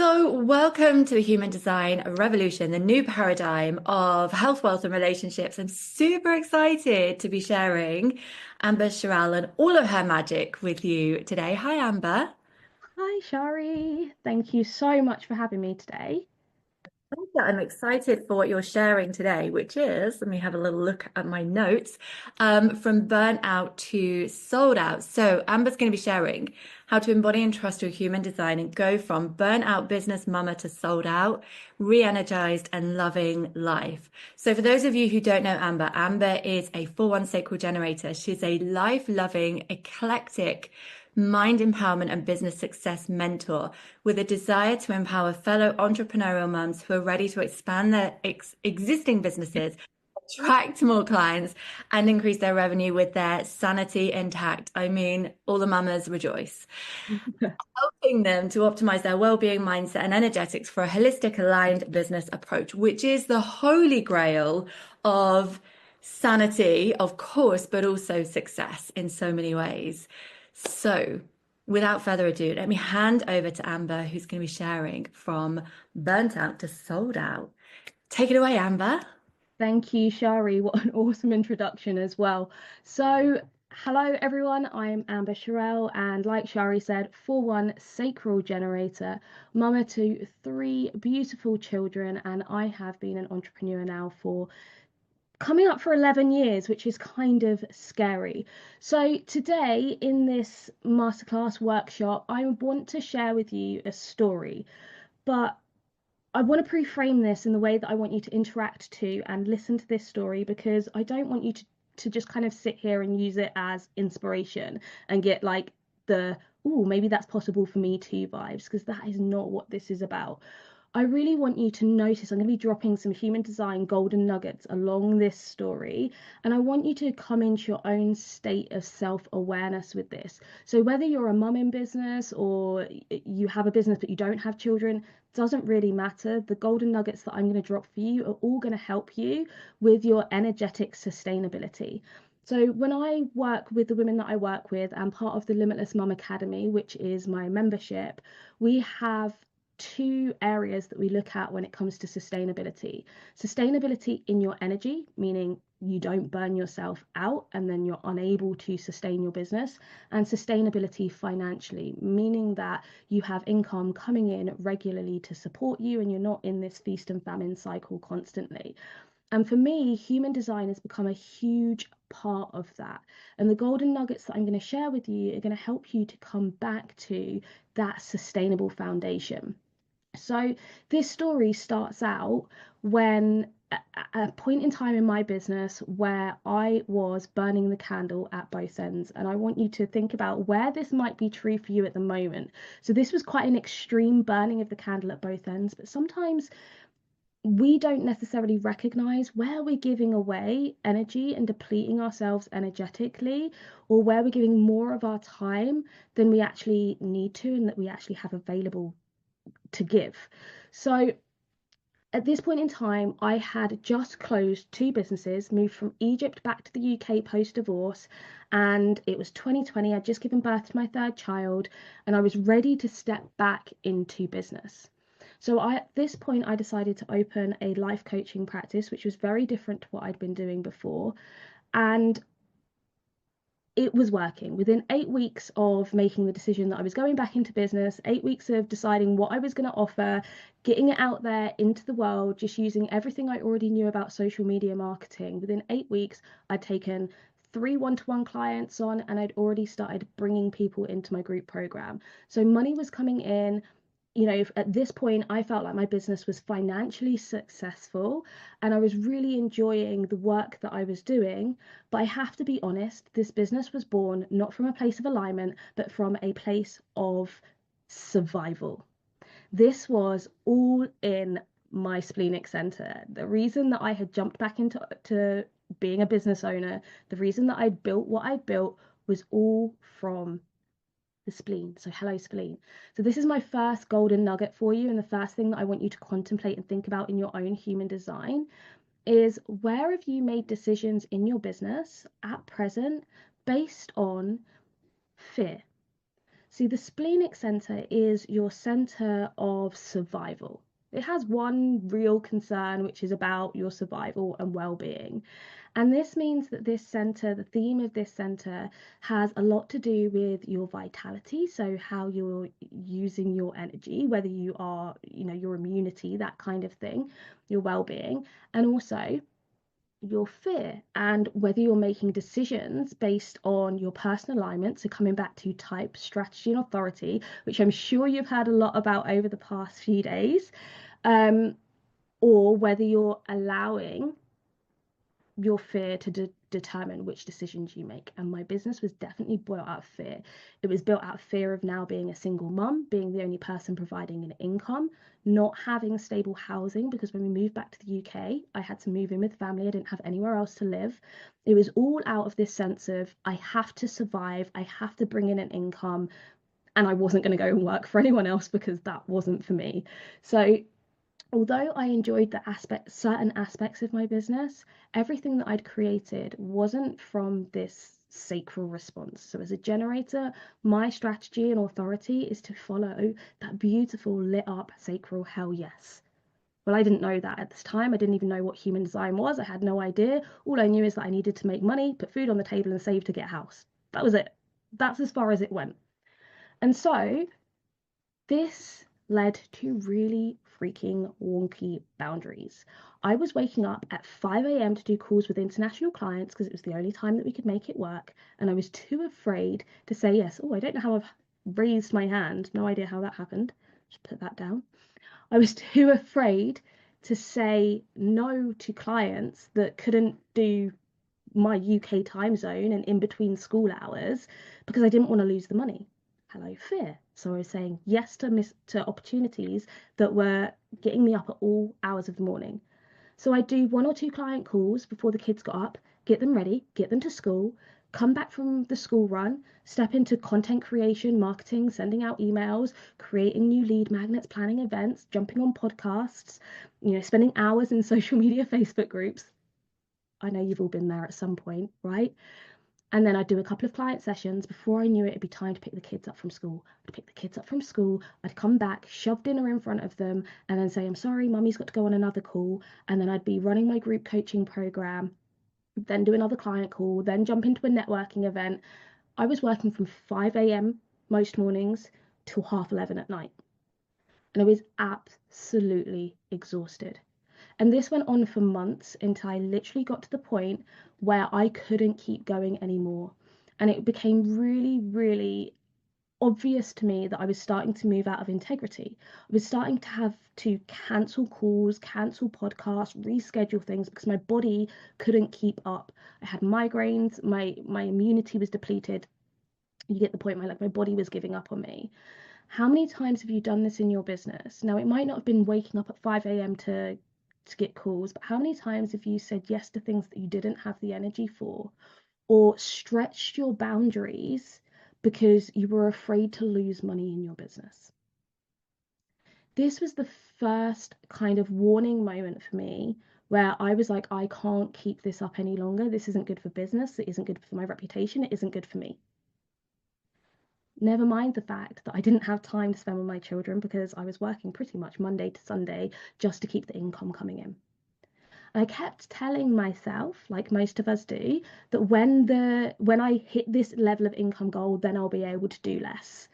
Welcome to the Human Design Revolution, the new paradigm of health, wealth, and relationships. I'm super excited to be sharing Amber Sherrell and all of her magic with you today. Hi, Amber. Hi, Shari. Thank you so much for having me today. Yeah, I'm excited for what you're sharing today, which is, let me have a little look at my notes, from burnout to sold out. So Amber's going to be sharing how to embody and trust your human design and go from burnout business mama to sold out, re-energized and loving life. So for those of you who don't know Amber, Amber is a 4-1 sacral generator. She's a life-loving, eclectic, mind empowerment and business success mentor with a desire to empower fellow entrepreneurial mums who are ready to expand their existing businesses, attract more clients, and increase their revenue with their sanity intact. I mean, all the mamas rejoice. Helping them to optimize their well-being mindset and energetics for a holistic aligned business approach, which is the holy grail of sanity, of course, but also success in so many ways. So, without further ado, let me hand over to Amber, who's going to be sharing from burnt out to sold out. Take it away, Amber. Thank you, Shari. What an awesome introduction as well. So, hello everyone. I'm Amber Sherrell, and like Shari said, 4-1 Sacral Generator, mama to three beautiful children, and I have been an entrepreneur now for coming up for 11 years, which is kind of scary. So, today in this masterclass workshop, I want to share with you a story, but I want to pre-frame this in the way that I want you to interact to and listen to this story because I don't want you to just kind of sit here and use it as inspiration and get like the, oh, maybe that's possible for me too vibes, because that is not what this is about. I really want you to notice I'm going to be dropping some human design golden nuggets along this story, and I want you to come into your own state of self-awareness with this. So whether you're a mum in business or you have a business but you don't have children, doesn't really matter. The golden nuggets that I'm going to drop for you are all going to help you with your energetic sustainability. So when I work with the women that I work with and part of the Limitless Mum Academy, which is my membership, we have two areas that we look at when it comes to sustainability. Sustainability in your energy, meaning you don't burn yourself out and then you're unable to sustain your business, and sustainability financially, meaning that you have income coming in regularly to support you and you're not in this feast and famine cycle constantly. And for me, human design has become a huge part of that. And the golden nuggets that I'm going to share with you are going to help you to come back to that sustainable foundation. So this story starts out when a point in time in my business where I was burning the candle at both ends. And I want you to think about where this might be true for you at the moment. So this was quite an extreme burning of the candle at both ends, but sometimes we don't necessarily recognize where we're giving away energy and depleting ourselves energetically, or where we're giving more of our time than we actually need to and that we actually have available to give. So at this point in time, I had just closed two businesses, moved from Egypt back to the UK post divorce, and it was 2020. I'd just given birth to my third child, and I was ready to step back into business. So at this point, I decided to open a life coaching practice, which was very different to what I'd been doing before. And it was working. Within 8 weeks of making the decision that I was going back into business, 8 weeks of deciding what I was going to offer, getting it out there into the world, just using everything I already knew about social media marketing. Within 8 weeks, I'd taken 3 one-to-one clients on and I'd already started bringing people into my group program. So money was coming in. At this point, I felt like my business was financially successful and I was really enjoying the work that I was doing. But I have to be honest, this business was born not from a place of alignment, but from a place of survival. This was all in my splenic center. The reason that I had jumped back into being a business owner, the reason that I'd built what I'd built was all from the spleen. So, hello, spleen. So, this is my first golden nugget for you. And the first thing that I want you to contemplate and think about in your own human design is where have you made decisions in your business at present based on fear? See, the splenic center is your center of survival. It has one real concern, which is about your survival and well-being. And this means that this center, the theme of this center, has a lot to do with your vitality. So, how you're using your energy, whether you are, your immunity, that kind of thing, your well being, and also your fear and whether you're making decisions based on your personal alignment. So, coming back to type, strategy, and authority, which I'm sure you've heard a lot about over the past few days, um, or whether you're allowing your fear to determine which decisions you make. And my business was definitely built out of fear. It was built out of fear of now being a single mum, being the only person providing an income, not having stable housing, because when we moved back to the UK, I had to move in with family. I didn't have anywhere else to live. It was all out of this sense of I have to survive, I have to bring in an income, and I wasn't going to go and work for anyone else because that wasn't for me. So although I enjoyed certain aspects of my business, everything that I'd created wasn't from this sacral response. So as a generator, my strategy and authority is to follow that beautiful lit up sacral hell yes. Well, I didn't know that at this time. I didn't even know what human design was. I had no idea. All I knew is that I needed to make money, put food on the table, and save to get a house. That was it. That's as far as it went. And so this led to really freaking wonky boundaries. I was waking up at 5 a.m. to do calls with international clients because it was the only time that we could make it work. And I was too afraid to say yes. Oh, I don't know how I've raised my hand. No idea how that happened. Just put that down. I was too afraid to say no to clients that couldn't do my UK time zone and in between school hours because I didn't want to lose the money. Hello, fear. So I was saying yes to opportunities that were getting me up at all hours of the morning. So I'd do one or two client calls before the kids got up, get them ready, get them to school, come back from the school run, step into content creation, marketing, sending out emails, creating new lead magnets, planning events, jumping on podcasts, spending hours in social media Facebook groups. I know you've all been there at some point, right? And then I'd do a couple of client sessions. Before I knew it, it'd be time to pick the kids up from school. I'd pick the kids up from school. I'd come back, shove dinner in front of them, and then say, I'm sorry, mummy's got to go on another call. And then I'd be running my group coaching program, then do another client call, then jump into a networking event. I was working from 5 a.m. most mornings till 11:30 at night. And I was absolutely exhausted. And this went on for months until I literally got to the point where I couldn't keep going anymore. And it became really, really obvious to me that I was starting to move out of integrity. I was starting to have to cancel calls, cancel podcasts, reschedule things because my body couldn't keep up. I had migraines, my immunity was depleted. You get the point, my body was giving up on me. How many times have you done this in your business? Now, it might not have been waking up at 5 a.m. to get calls, but how many times have you said yes to things that you didn't have the energy for, or stretched your boundaries because you were afraid to lose money in your business? This was the first kind of warning moment for me where I was like, I can't keep this up any longer. This isn't good for business. It isn't good for my reputation. It isn't good for me. Never mind the fact that I didn't have time to spend with my children because I was working pretty much Monday to Sunday just to keep the income coming in. I kept telling myself, like most of us do, that when I hit this level of income goal, then I'll be able to do less,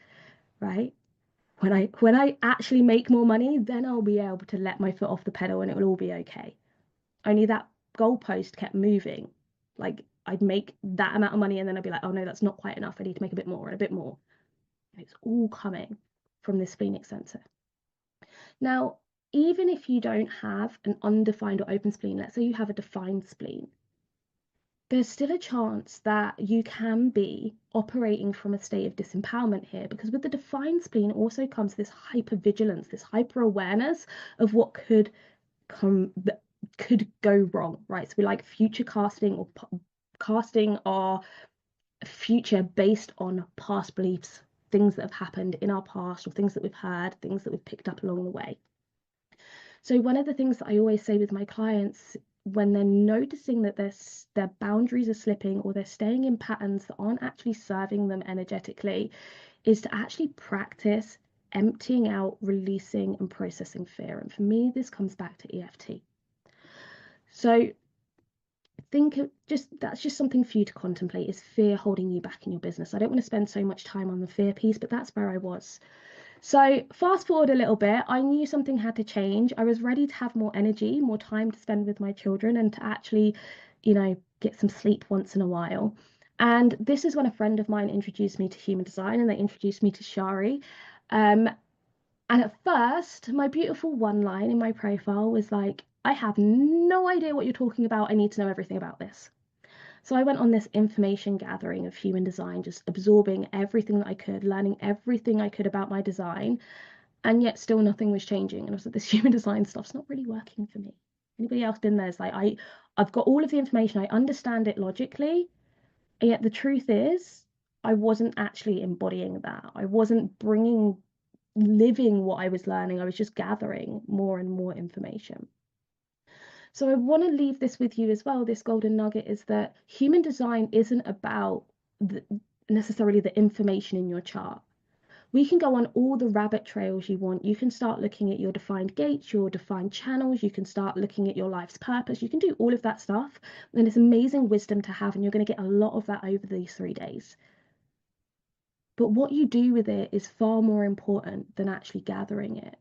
right? When I actually make more money, then I'll be able to let my foot off the pedal and it will all be okay. Only that goalpost kept moving. Like I'd make that amount of money and then I'd be like, oh no, that's not quite enough. I need to make a bit more and a bit more. And it's all coming from this Phoenix Center. Now, even if you don't have an undefined or open spleen, let's say you have a defined spleen, there's still a chance that you can be operating from a state of disempowerment here, because with the defined spleen also comes this hypervigilance, this hyper awareness of what could come that could go wrong, right? So we like future casting or casting our future based on past beliefs, things that have happened in our past or things that we've heard, things that we've picked up along the way. So one of the things that I always say with my clients when they're noticing that their boundaries are slipping or they're staying in patterns that aren't actually serving them energetically, is to actually practice emptying out, releasing, and processing fear. And for me, this comes back to EFT. So think of that's just something for you to contemplate. Is fear holding you back in your business? I don't want to spend so much time on the fear piece, but that's where I was. So fast forward a little bit, I knew something had to change. I was ready to have more energy, more time to spend with my children, and to actually, get some sleep once in a while. And this is when a friend of mine introduced me to human design, and they introduced me to Shari. Um, and at first, my beautiful one line in my profile was like, I have no idea what you're talking about. I need to know everything about this. So I went on this information gathering of human design, just absorbing everything that I could, learning everything I could about my design, and yet still nothing was changing. And I was like, this human design stuff's not really working for me. Anybody else been there? It's like I've got all of the information, I understand it logically, and yet the truth is I wasn't actually embodying that. I wasn't living what I was learning. I was just gathering more and more information. So I want to leave this with you as well. This golden nugget is that human design isn't about necessarily the information in your chart. We can go on all the rabbit trails you want. You can start looking at your defined gates, your defined channels. You can start looking at your life's purpose. You can do all of that stuff. And it's amazing wisdom to have. And you're going to get a lot of that over these 3 days. But what you do with it is far more important than actually gathering it.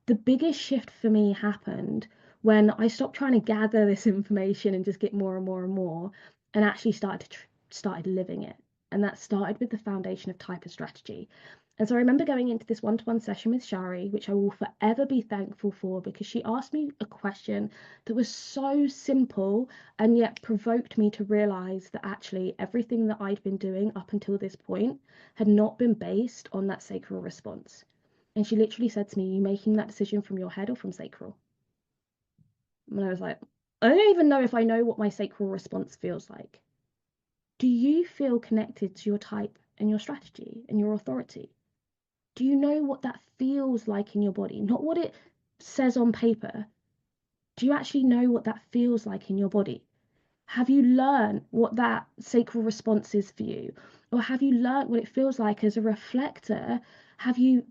The biggest shift for me happened when I stopped trying to gather this information and just get more and more and more, and actually started living it. And that started with the foundation of type of strategy. And so I remember going into this one-to-one session with Shari, which I will forever be thankful for, because she asked me a question that was so simple and yet provoked me to realize that actually everything that I'd been doing up until this point had not been based on that sacral response. And she literally said to me, "You making that decision from your head or from sacral?" And I was like, I don't even know if I know what my sacral response feels like. Do you feel connected to your type and your strategy and your authority? Do you know what that feels like in your body? Not what it says on paper. Do you actually know what that feels like in your body? Have you learned what that sacral response is for you? Or have you learned what it feels like as a reflector? Have you,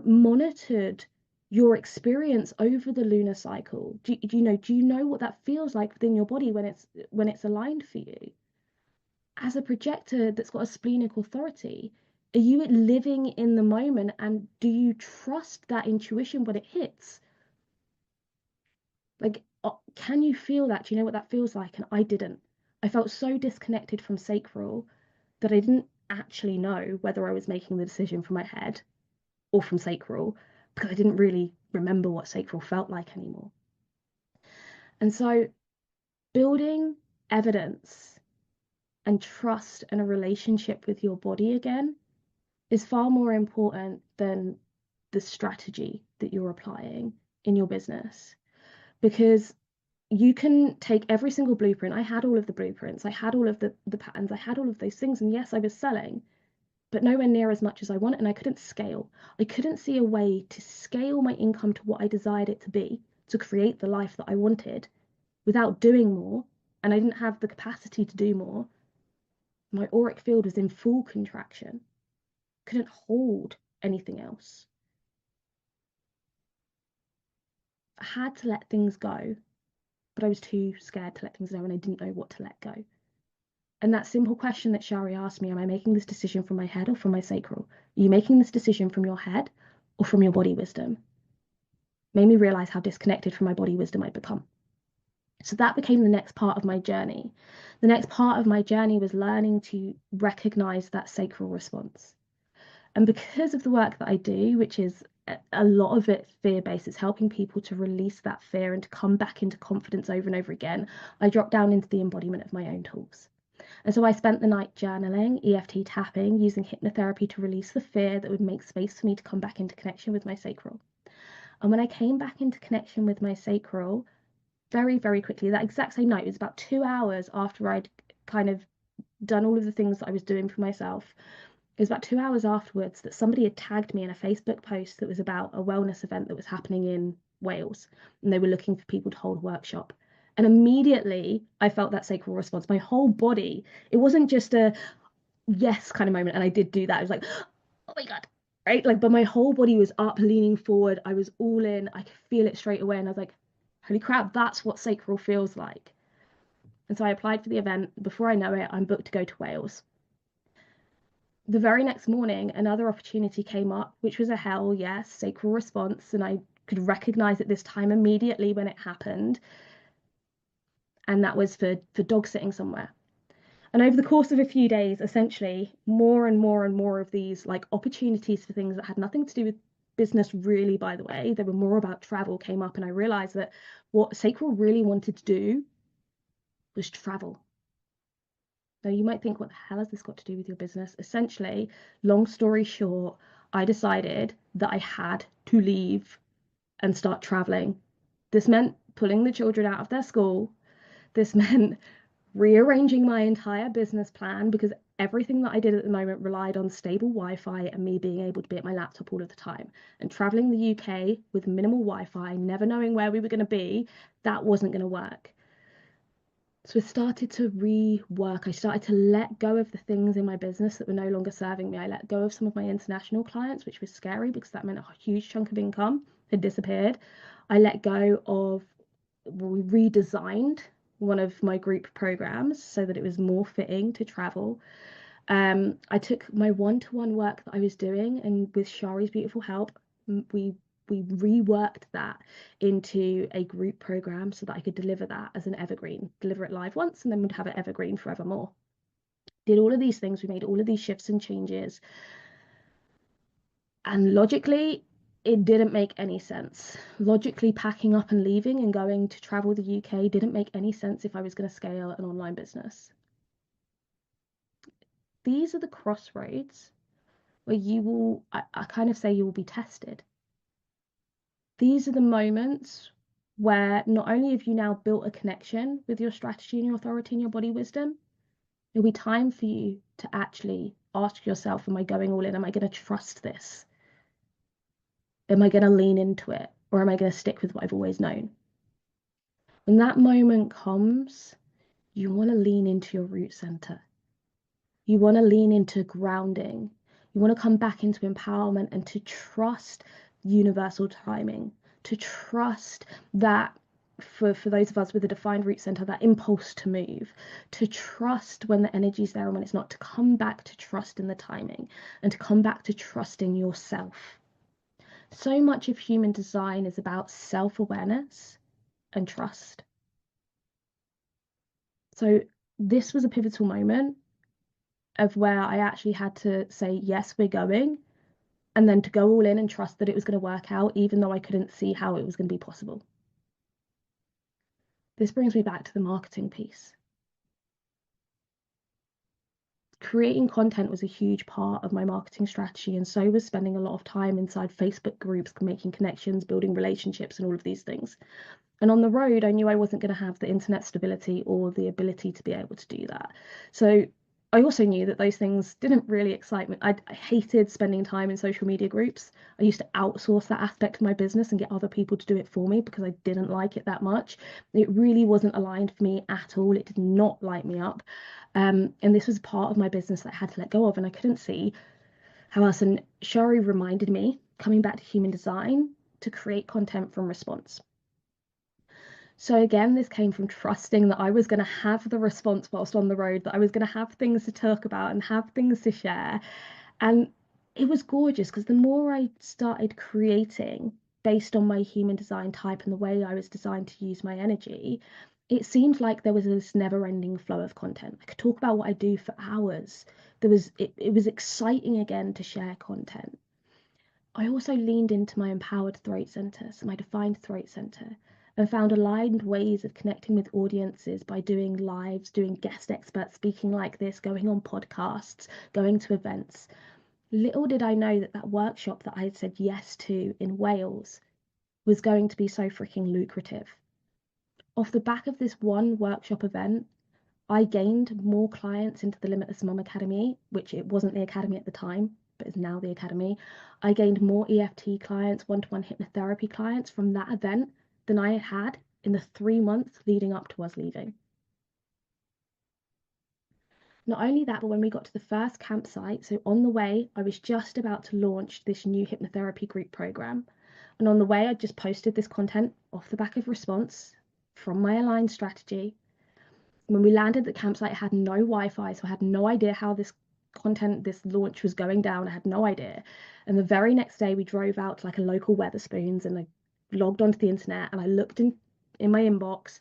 monitored your experience over the lunar cycle? Do you know what that feels like within your body when it's aligned for you? As a projector that's got a splenic authority, are you living in the moment, and do you trust that intuition when it hits? Like, can you feel that? Do you know what that feels like? And I didn't. I felt so disconnected from sacral that I didn't actually know whether I was making the decision from my head or from sacral, because I didn't really remember what sacral felt like anymore. And so building evidence and trust and a relationship with your body again is far more important than the strategy that you're applying in your business. Because you can take every single blueprint. I had all of the blueprints, I had all of the patterns, I had all of those things. And yes, I was selling, but nowhere near as much as I wanted. And I couldn't scale. I couldn't see a way to scale my income to what I desired it to be, to create the life that I wanted without doing more. And I didn't have the capacity to do more. My auric field was in full contraction, couldn't hold anything else. I had to let things go, but I was too scared to let things go, and I didn't know what to let go. And that simple question that Shari asked me, am I making this decision from my head or from my sacral? Are you making this decision from your head or from your body wisdom? Made me realize how disconnected from my body wisdom I'd become. So that became the next part of my journey. The next part of my journey was learning to recognize that sacral response. And because of the work that I do, which is a lot of it fear-based, it's helping people to release that fear and to come back into confidence over and over again, I dropped down into the embodiment of my own tools. And so I spent the night journaling, EFT tapping, using hypnotherapy to release the fear that would make space for me to come back into connection with my sacral. And when I came back into connection with my sacral, very, very quickly, that exact same night, it was about 2 hours after I'd kind of done all of the things that I was doing for myself. It was about 2 hours afterwards that somebody had tagged me in a Facebook post that was about a wellness event that was happening in Wales. And they were looking for people to hold a workshop. And immediately I felt that sacral response. My whole body, it wasn't just a yes kind of moment. And I did do that. It was like, oh my God. Right. Like, but my whole body was up, leaning forward. I was all in. I could feel it straight away. And I was like, holy crap, that's what sacral feels like. And so I applied for the event. Before I know it, I'm booked to go to Wales. The very next morning, another opportunity came up, which was a hell yes, sacral response. And I could recognize at this time immediately when it happened. And that was for dog sitting somewhere. And over the course of a few days, essentially, more and more and more of these like opportunities for things that had nothing to do with business, really, by the way, they were more about travel came up. And I realized that what Sacral really wanted to do was travel. Now, you might think, what the hell has this got to do with your business? Essentially, long story short, I decided that I had to leave and start traveling. This meant pulling the children out of their school. This meant rearranging my entire business plan because everything that I did at the moment relied on stable Wi-Fi and me being able to be at my laptop all of the time. And traveling the UK with minimal Wi-Fi, never knowing where we were going to be, that wasn't going to work. So I started to rework. I started to let go of the things in my business that were no longer serving me. I let go of some of my international clients, which was scary because that meant a huge chunk of income had disappeared. I let go of, we redesigned one of my group programs so that it was more fitting to travel. I took my one-to-one work that I was doing, and with Shari's beautiful help, we reworked that into a group program so that I could deliver that as an evergreen, deliver it live once, and then we'd have it evergreen forevermore. Did all of these things, we made all of these shifts and changes, and logically, it didn't make any sense. Logically, packing up and leaving and going to travel the UK didn't make any sense if I was going to scale an online business. These are the crossroads where you will, I kind of say you will be tested. These are the moments where not only have you now built a connection with your strategy and your authority and your body wisdom, it'll be time for you to actually ask yourself, am I going all in? Am I going to trust this? Am I going to lean into it? Or am I going to stick with what I've always known? When that moment comes, you want to lean into your root center. You want to lean into grounding. You want to come back into empowerment and to trust universal timing, to trust that for those of us with a defined root center, that impulse to move, to trust when the energy's there and when it's not, to come back to trust in the timing and to come back to trusting yourself. So much of human design is about self-awareness and trust. So this was a pivotal moment of where I actually had to say, yes, we're going, and then to go all in and trust that it was going to work out, even though I couldn't see how it was going to be possible. This brings me back to the marketing piece. Creating content was a huge part of my marketing strategy, and so was spending a lot of time inside Facebook groups, making connections, building relationships, and all of these things. And on the road, I knew I wasn't going to have the internet stability or the ability to be able to do that. So I also knew that those things didn't really excite me. I hated spending time in social media groups. I used to outsource that aspect of my business and get other people to do it for me because I didn't like it that much. It really wasn't aligned for me at all. It did not light me up. And this was part of my business that I had to let go of, and I couldn't see how else. And Shari reminded me, coming back to human design, to create content from response. So again, this came from trusting that I was going to have the response whilst on the road, that I was going to have things to talk about and have things to share. And it was gorgeous because the more I started creating based on my human design type and the way I was designed to use my energy, it seemed like there was this never-ending flow of content. I could talk about what I do for hours. It was exciting again to share content. I also leaned into my empowered throat center, so my defined throat center, and found aligned ways of connecting with audiences by doing lives, doing guest expert speaking like this, going on podcasts, going to events. Little did I know that that workshop that I had said yes to in Wales was going to be so freaking lucrative. Off the back of this one workshop event, I gained more clients into the Limitless Mum Academy, which it wasn't the academy at the time, but is now the academy. I gained more EFT clients, one-to-one hypnotherapy clients from that event than I had in the 3 months leading up to us leaving. Not only that, but when we got to the first campsite, so on the way, I was just about to launch this new hypnotherapy group program. And on the way, I just posted this content off the back of response from my aligned strategy. When we landed at the campsite, I had no Wi-Fi, so I had no idea how this content, this launch was going down. I had no idea. And the very next day, we drove out to like a local Weatherspoons, and I logged onto the internet and I looked in my inbox.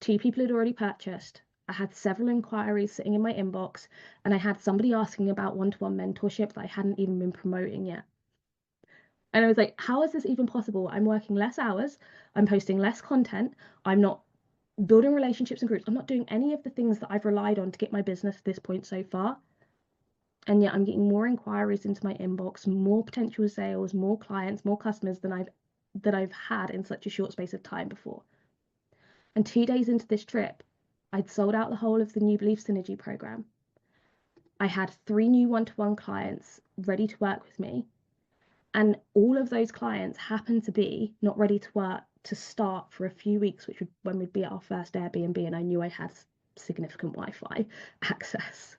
2 people had already purchased. I had several inquiries sitting in my inbox, and I had somebody asking about one-to-one mentorship that I hadn't even been promoting yet. And I was like, how is this even possible? I'm working less hours, I'm posting less content, I'm not building relationships and groups, I'm not doing any of the things that I've relied on to get my business to this point so far. And yet I'm getting more inquiries into my inbox, more potential sales, more clients, more customers than I've had in such a short space of time before. And 2 days into this trip, I'd sold out the whole of the New Belief Synergy program. I had 3 new one-to-one clients ready to work with me. And all of those clients happened to be not ready to work to start for a few weeks, which would when we'd be at our first Airbnb, and I knew I had significant Wi-Fi access.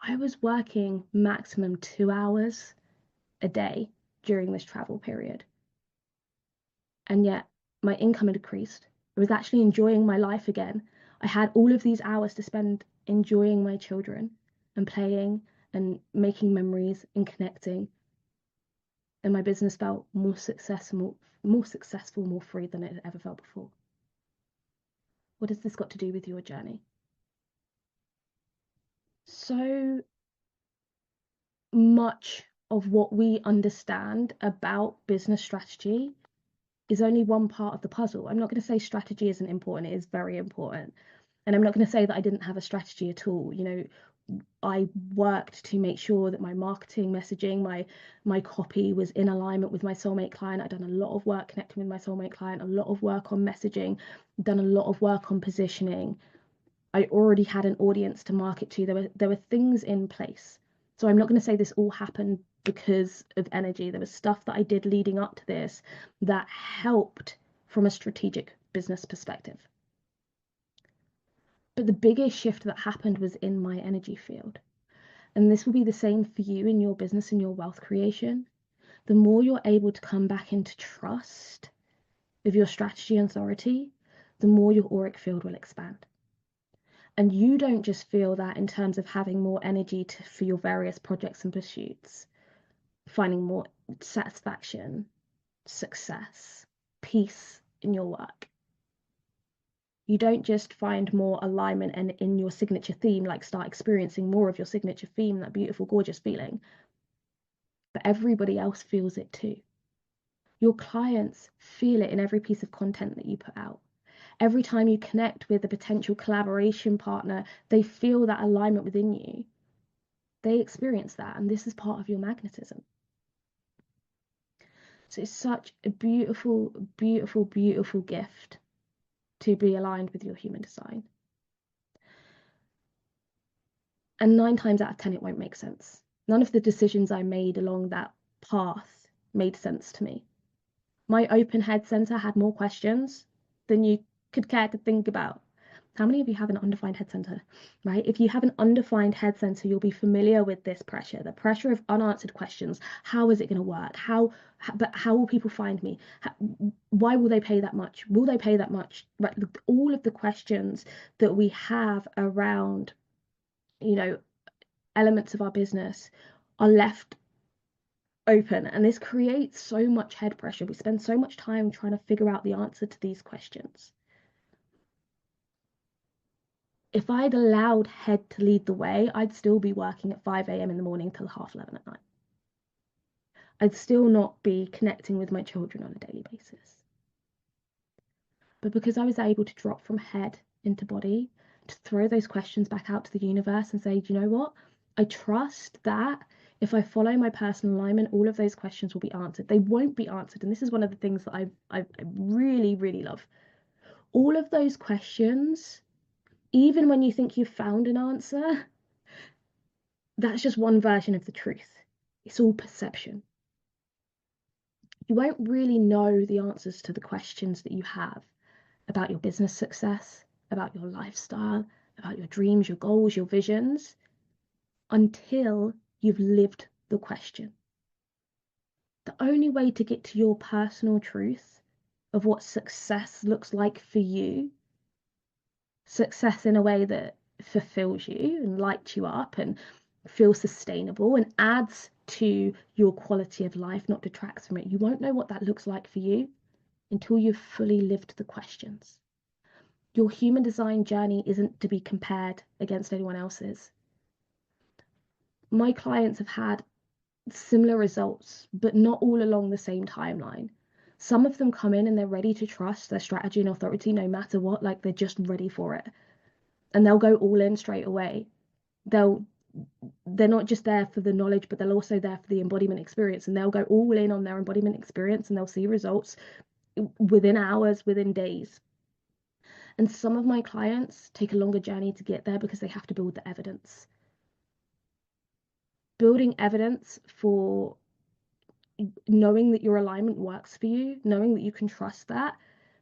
I was working maximum 2 hours a day during this travel period. And yet my income had decreased. I was actually enjoying my life again. I had all of these hours to spend enjoying my children and playing and making memories and connecting. And my business felt more successful, more free than it had ever felt before. What has this got to do with your journey? So much of what we understand about business strategy is only one part of the puzzle. I'm not going to say strategy isn't important, it is very important. And I'm not going to say that I didn't have a strategy at all. You know, I worked to make sure that my marketing messaging, my copy was in alignment with my soulmate client. I'd done a lot of work connecting with my soulmate client, a lot of work on messaging, done a lot of work on positioning. I already had an audience to market to. There were things in place. So I'm not going to say this all happened because of energy. There was stuff that I did leading up to this that helped from a strategic business perspective. But the biggest shift that happened was in my energy field. And this will be the same for you in your business and your wealth creation. The more you're able to come back into trust of your strategy and authority, the more your auric field will expand. And you don't just feel that in terms of having more energy for your various projects and pursuits, finding more satisfaction, success, peace in your work. You don't just find more alignment and in your signature theme, like start experiencing more of your signature theme, that beautiful, gorgeous feeling, but everybody else feels it too. Your clients feel it in every piece of content that you put out. Every time you connect with a potential collaboration partner, they feel that alignment within you. They experience that, and this is part of your magnetism. So it's such a beautiful, beautiful, beautiful gift to be aligned with your human design. And 9 times out of 10, it won't make sense. None of the decisions I made along that path made sense to me. My open head center had more questions than you could care to think about. How many of you have an undefined head center, right? If you have an undefined head center, you'll be familiar with this pressure, the pressure of unanswered questions. How is it going to work? But how will people find me? Why will they pay that much? Will they pay that much? Right? All of the questions that we have around, elements of our business are left open, and this creates so much head pressure. We spend so much time trying to figure out the answer to these questions. If I'd allowed head to lead the way, I'd still be working at 5 a.m. in the morning till 11:30 at night. I'd still not be connecting with my children on a daily basis. But because I was able to drop from head into body, to throw those questions back out to the universe and say, do you know what? I trust that if I follow my personal alignment, all of those questions will be answered. They won't be answered. And this is one of the things that I really, really love. All of those questions, even when you think you've found an answer, that's just one version of the truth. It's all perception. You won't really know the answers to the questions that you have about your business success, about your lifestyle, about your dreams, your goals, your visions, until you've lived the question. The only way to get to your personal truth of what success looks like for you, success in a way that fulfills you and lights you up and feels sustainable and adds to your quality of life, not detracts from it. You won't know what that looks like for you until you've fully lived the questions. Your human design journey isn't to be compared against anyone else's. My clients have had similar results, but not all along the same timeline. Some of them come in and they're ready to trust their strategy and authority no matter what, like they're just ready for it. And they'll go all in straight away. They'll they're not just there for the knowledge, but they're also there for the embodiment experience. And they'll go all in on their embodiment experience and they'll see results within hours, within days. And some of my clients take a longer journey to get there because they have to build the evidence. Building evidence for knowing that your alignment works for you, knowing that you can trust that,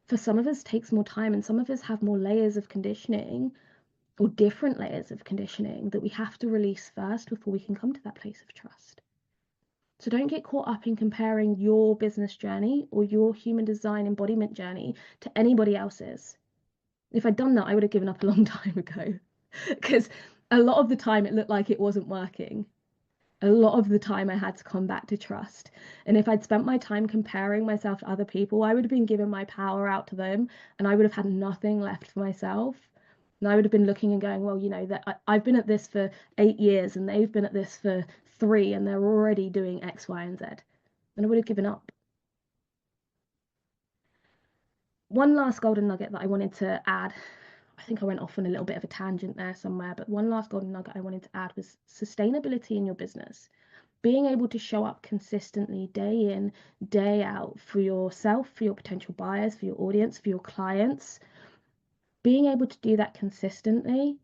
for some of us takes more time, and some of us have more layers of conditioning or different layers of conditioning that we have to release first before we can come to that place of trust. So don't get caught up in comparing your business journey or your human design embodiment journey to anybody else's. If I'd done that, I would have given up a long time ago because a lot of the time it looked like it wasn't working. A lot of the time I had to come back to trust. And if I'd spent my time comparing myself to other people, I would have been giving my power out to them and I would have had nothing left for myself. And I would have been looking and going, well, you know, that I've been at this for 8 years and they've been at this for 3 and they're already doing X, Y, and Z. And I would have given up. One last golden nugget that I wanted to add. I think I went off on a little bit of a tangent there somewhere, but one last golden nugget I wanted to add was sustainability in your business. Being able to show up consistently day in, day out for yourself, for your potential buyers, for your audience, for your clients, being able to do that consistently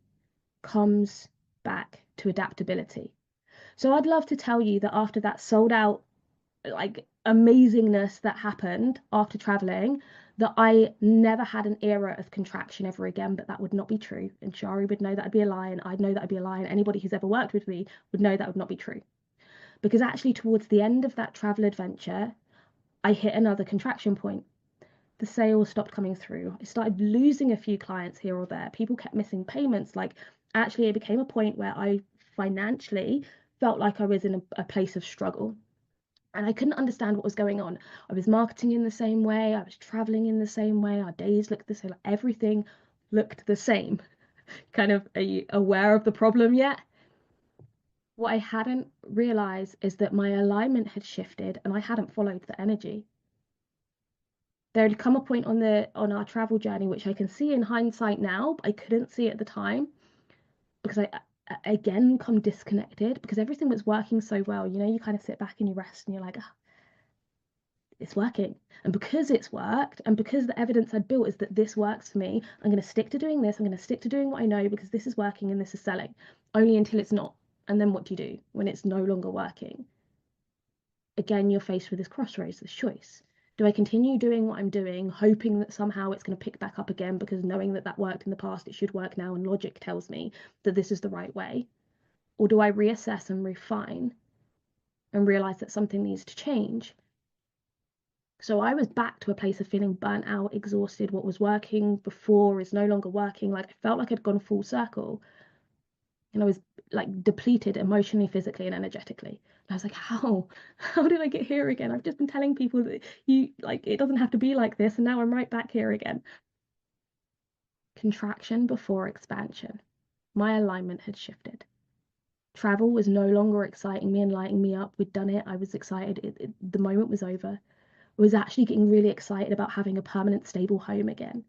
comes back to adaptability. So I'd love to tell you that after that sold out, like amazingness that happened after traveling, that I never had an era of contraction ever again, but that would not be true. And Shari would know that I'd be a lie, and I'd know that I'd be a lie, and anybody who's ever worked with me would know that would not be true. Because actually, towards the end of that travel adventure, I hit another contraction point. The sales stopped coming through. I started losing a few clients here or there. People kept missing payments. Like, actually, it became a point where I financially felt like I was in a place of struggle. And I couldn't understand what was going on. I was marketing in the same way, I was traveling in the same way, our days looked the same, like everything looked the same. Kind of, are you aware of the problem yet? What I hadn't realized is that my alignment had shifted and I hadn't followed the energy. There had come a point on our travel journey which I can see in hindsight now, but I couldn't see at the time because I again come disconnected because everything was working so well. You know, you kind of sit back and you rest and you're like, oh, it's working. And because it's worked, and because the evidence I'd built is that this works for me, I'm going to stick to doing this. I'm going to stick to doing what I know because this is working and this is selling, only until it's not. And then what do you do when it's no longer working? Again, you're faced with this crossroads, this choice. Do I continue doing what I'm doing, hoping that somehow it's going to pick back up again because knowing that that worked in the past, it should work now, and logic tells me that this is the right way? Or do I reassess and refine and realize that something needs to change? So I was back to a place of feeling burnt out, exhausted. What was working before is no longer working. Like I felt like I'd gone full circle. And I was like depleted emotionally, physically, and energetically. And I was like, how? How did I get here again? I've just been telling people that you like it doesn't have to be like this, and now I'm right back here again. Contraction before expansion. My alignment had shifted. Travel was no longer exciting me and lighting me up. We'd done it. I was excited. The moment was over. I was actually getting really excited about having a permanent, stable home again.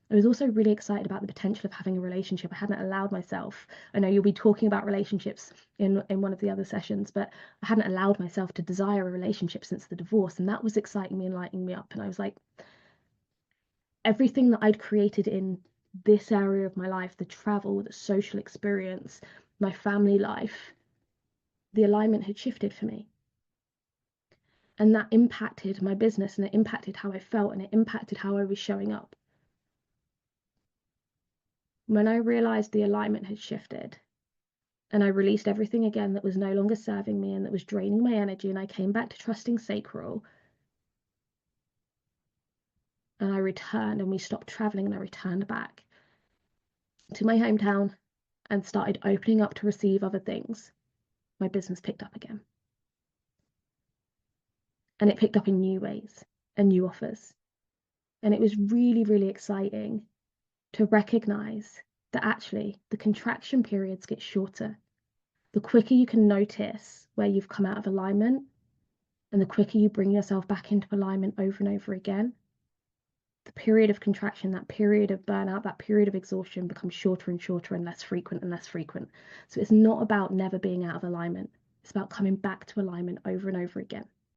I was also really excited about the potential of having a relationship. I hadn't allowed myself. I know you'll be talking about relationships in one of the other sessions, but I hadn't allowed myself to desire a relationship since the divorce, and that was exciting me and lighting me up. And I was like, everything that I'd created in this area of my life, the travel, the social experience, my family life, the alignment had shifted for me. And that impacted my business, and it impacted how I felt, and it impacted how I was showing up. When I realized the alignment had shifted and I released everything again that was no longer serving me and that was draining my energy, and I came back to trusting sacral, and I returned, and we stopped traveling, and I returned back to my hometown and started opening up to receive other things, my business picked up again. And it picked up in new ways and new offers. And it was really, really exciting to recognize that actually the contraction periods get shorter. The quicker you can notice where you've come out of alignment, and the quicker you bring yourself back into alignment over and over again, the period of contraction, that period of burnout, that period of exhaustion becomes shorter and shorter and less frequent and less frequent. So it's not about never being out of alignment. It's about coming back to alignment over and over again.